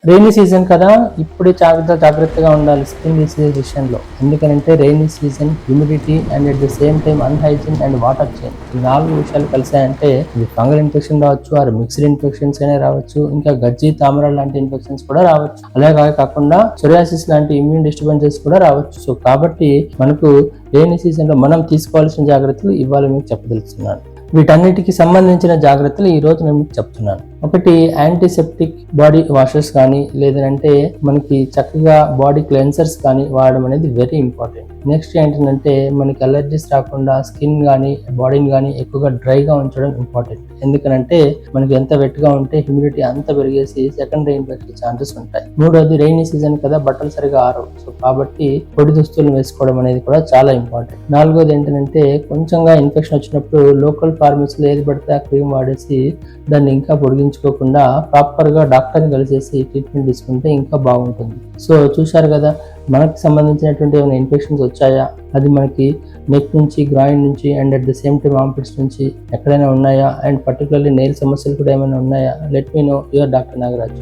Rainy season కదా, ఇప్పుడు జాగ్రత్తగా ఉండాలి స్కిన్ డిసీజ్ విషయంలో. ఎందుకంటే rainy season, humidity and at the same time unhygiene and water change, ఈ 4 విషయాలు కలిసాయంటే ఇది ఫంగల్ ఇన్ఫెక్షన్ రావచ్చు, ఆర్ మిక్స్డ్ ఇన్ఫెక్షన్స్ అయినా రావచ్చు, ఇంకా గజ్జి, తామర లాంటి ఇన్ఫెక్షన్స్ కూడా రావచ్చు. అలాగే కాకుండా సోరియాసిస్ లాంటి ఇమ్యూన్ డిస్టర్బెన్సెస్ కూడా రావచ్చు. సో కాబట్టి మనకు రెయినీ సీజన్ లో మనం తీసుకోవాల్సిన జాగ్రత్తలు ఇవాళ మీకు చెప్పదలుచుకున్నాను. వీటన్నిటికి సంబంధించిన జాగ్రత్తలు ఈ రోజు నేను మీకు చెప్తున్నాను. ఒకటి, యాంటీసెప్టిక్ బాడీ వాషెస్ కానీ లేదంటే మనకి చక్కగా బాడీ క్లెన్సర్స్ కానీ వాడడం అనేది వెరీ ఇంపార్టెంట్. నెక్స్ట్ ఏంటంటే మనకి అలర్జీస్ రాకుండా స్కిన్ కానీ బాడీని కానీ ఎక్కువగా డ్రైగా ఉంచడం ఇంపార్టెంట్. ఎందుకంటే మనకి ఎంత వెట్గా ఉంటే హ్యూమిడిటీ అంత పెరిగేసి సెకండరీ ఇన్ఫెక్షన్ ఛాన్సెస్ ఉంటాయి. మూడోది, రెయినీ సీజన్ కదా, బట్టలు సరిగా ఆరవు. సో కాబట్టి పొడి దుస్తులు వేసుకోవడం అనేది కూడా చాలా ఇంపార్టెంట్. నాలుగోది ఏంటంటే కొంచెంగా ఇన్ఫెక్షన్ వచ్చినప్పుడు లోకల్ ఫార్మసీలో ఏది పడితే ఆ క్రీమ్ వాడేసి దాన్ని ఇంకా పొడిగించుకోకుండా ప్రాపర్గా డాక్టర్ని కలిసేసి ట్రీట్మెంట్ తీసుకుంటే ఇంకా బాగుంటుంది. సో చూశారు కదా, మనకి సంబంధించినటువంటి ఏమైనా ఇన్ఫెక్షన్స్ వచ్చాయా, అది మనకి నెక్ నుంచి, గ్రాయిన్ నుంచి and at the same time armpits నుంచి ఎక్కడైనా ఉన్నాయా, అండ్ పర్టికులర్లీ నెయిల్ సమస్యలు కూడా ఏమైనా ఉన్నాయా? Let me know. Your doctor Nagaraj.